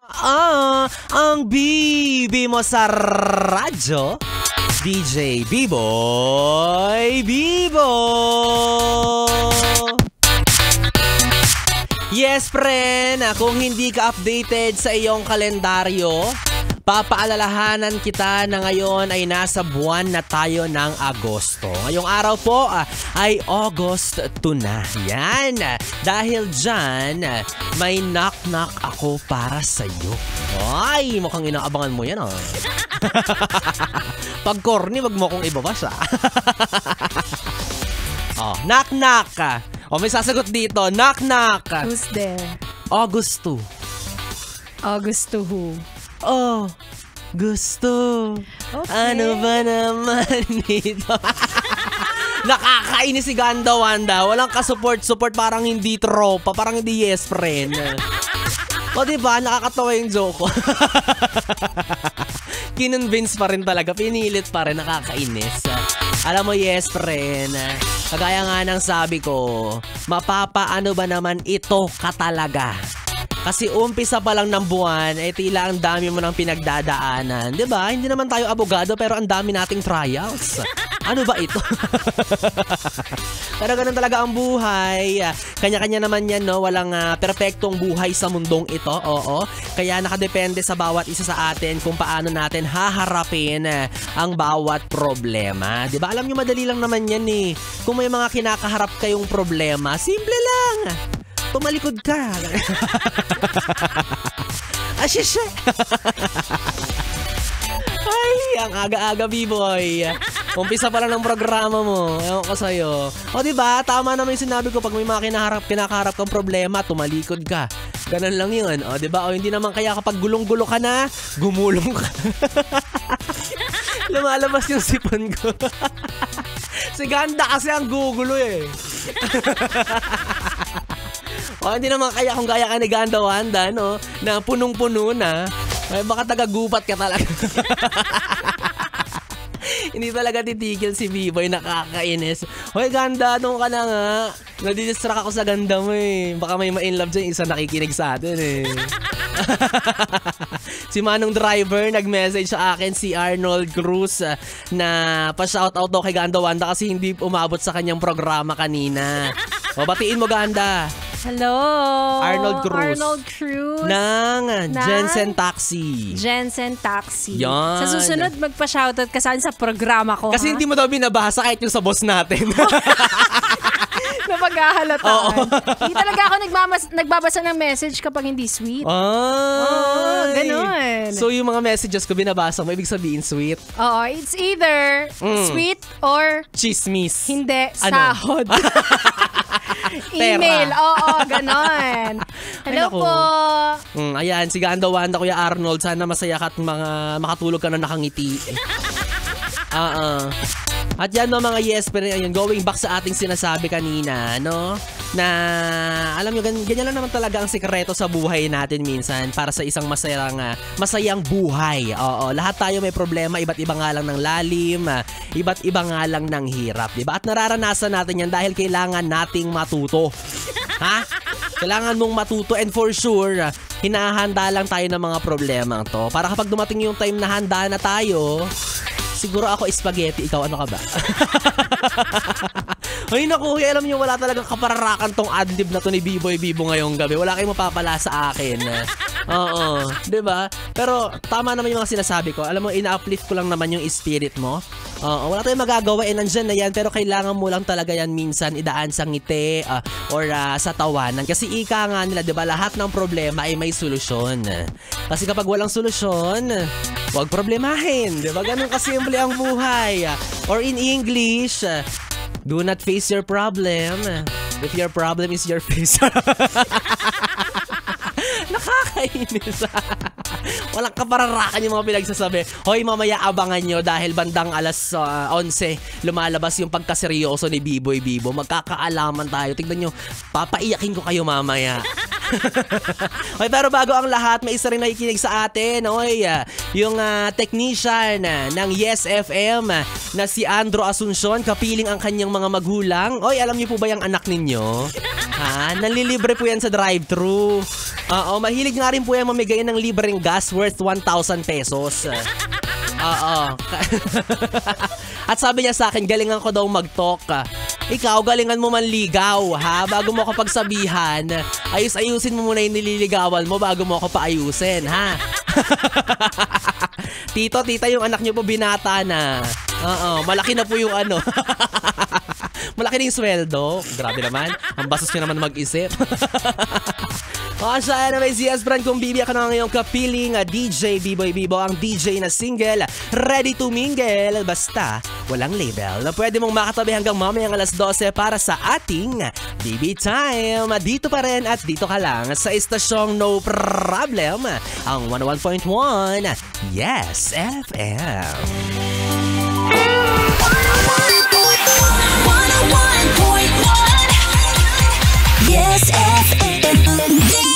Ang bibi mo sa radyo, DJ B-Boy Bibo. Yes, friend, kung hindi ka updated sa iyong kalendaryo, papaalalahanan kita na ngayon ay nasa buwan na tayo ng Agosto. Ngayong araw po ay August 2 na. Yan. Dahil dyan, may knock-knock ako para sa'yo. Ay, mukhang inaabangan mo yan, oh. Pag corny, wag mo akong ibabasa. Oh, knock-knock. Oh, may sasagot dito. Knock-knock. Who's there? August 2. August to who? Oh, gusto. Okay. Ano ba naman ito? Nakakainis si Ganda Wanda. Walang ka-support-support, parang hindi tropa, parang hindi yes friend. O diba, nakakatawa yung joke ko. Kinonvince pa rin talaga, pinilit pa rin, nakakainis. Alam mo, yes friend, kagaya nga ng sabi ko, mapapaano ba naman ito katalaga? Kasi umpisa pa lang ng buwan, tila ang dami mo ng pinagdadaanan. Diba? Hindi naman tayo abogado pero ang dami nating trials. Ano ba ito? Pero ganun talaga ang buhay. Kanya-kanya naman yan, no? Walang perpektong buhay sa mundong ito. Oo. Kaya nakadepende sa bawat isa sa atin kung paano natin haharapin ang bawat problema. Diba? Alam nyo, madali lang naman yan eh. Kung may mga kinakaharap kayong problema, simple lang. Tumalikod ka. Asisya. Ay, ang aga-aga, B-Boy. Umpisa pa lang ng programa mo. Ewan ko sa'yo. O diba, tama naman yung sinabi ko. Pag may mga kinakaharap kang problema, tumalikod ka. Ganun lang yun. O diba, o hindi naman kaya kapag gulong-gulo ka na, gumulong ka. Lumalabas yung sipon ko. Si Ganda kasi ang gugulo eh. O, hindi naman kaya kung gaya ka ni Ganda Wanda, no? Na punong-puno na. Ay, baka taga-gupat ka talaga. Hindi talaga titigil si B-Boy, nakakainis. Hoy, Ganda, doon ka na nga. Nadidistract ako sa ganda mo eh. Baka may ma-inlove dyan, isa nakikinig sa atin eh. Si Manong Driver nag-message sa akin, si Arnold Cruz, na pa-shoutout daw kay Ganda Wanda kasi hindi umabot sa kanyang programa kanina. O, batiin mo, Ganda. Hello! Arnold Cruz. Arnold Cruz. Ng Jensen Taxi. Jensen Taxi. Yan. Sa susunod, magpa-shoutout ka saan sa programa ko, kasi ha? hindi mo daw binabasa kahit yung sa boss natin. Napagahalataan. Oo. Hindi talaga ako nagbabasa ng message kapag hindi sweet. Oo, ganun. So yung mga messages ko binabasa mo, ibig sabihin sweet? Oo, it's either sweet or chismis. hindi, Ano? sahod. Email, oo, ganon. Hello Ay, po. Ayan, si Ganda Wanda, Kuya Arnold, sana masaya ka at makatulog ka na nakangiti. At yan no, mga yes, pero ayun, going back sa ating sinasabi kanina, no? Na, alam nyo, ganyan lang naman talaga ang sikreto sa buhay natin minsan para sa isang masayang buhay. Oo, lahat tayo may problema, iba't iba nga lang ng lalim, iba't iba nga lang ng hirap, diba? At nararanasan natin yan dahil kailangan nating matuto. Ha? Kailangan mong matuto, and for sure, hinahanda lang tayo ng mga problema to. Para kapag dumating yung time na handa na tayo, siguro ako spaghetti, ikaw ano ka ba? Ay naku, alam niyo wala talagang kapararakan tong adlib na to ni B-Boy Bibo ngayong gabi. Wala kayong mapapala sa akin. Oo, 'di ba? Pero tama naman yung mga sinasabi ko. Alam mo, ina-uplift ko lang naman yung spirit mo. Oo, wala tayong magagawa, nandyan na yan, pero kailangan mo lang talaga yan minsan idaan sa ngiti or sa tawanan. Kasi ika nga nila, 'di ba, lahat ng problema ay may solusyon. Kasi kapag walang solusyon, huwag problemahin, 'di ba? Ganun kasimple ang buhay. Or in English, do not face your problem if your problem is your face. Nakakainis. Walang kapararakan yung mga pinagsasabi. Hoy, mamaya abangan nyo dahil bandang alas 11 lumalabas yung pagkaseryoso ni B-Boy Bibo. Magkakaalaman tayo. Tignan nyo, papaiyakin ko kayo mamaya. Hoy, pero bago ang lahat, may isa rin nakikinig sa atin. Hoy, yung technician ng Yes FM na si Andro Asuncion, kapiling ang kanyang mga magulang. Hoy, alam niyo po ba yung anak ninyo? Nalilibre po yan sa drive-thru. Oo, mahilig nga rin po yan mamigay ng libreng gas worth 1,000 pesos. Oo. At sabi niya sa akin, galingan ko daw mag-talk. Ikaw, galingan mo manligaw, ha? Bago mo ako pagsabihan, ayusin mo muna yung nililigawan mo bago mo ako paayusin, ha? Tito, tita, yung anak niyo po binata na. Oo, malaki na po yung ano. Malaki na yung sweldo. Grabe naman. Ang bastos niya naman mag-isip. O siya, anyway, si Esbran, kung bibiyak ka na ngayong kapiling DJ B-Boy Bibo, ang DJ na single, ready to mingle, basta walang label, na pwede mong makatabi hanggang mamayang alas 12 para sa ating BB Time. Dito pa rin at dito ka lang sa istasyong No Problem, ang 101.1 Yes FM. 101.1 Yes FM.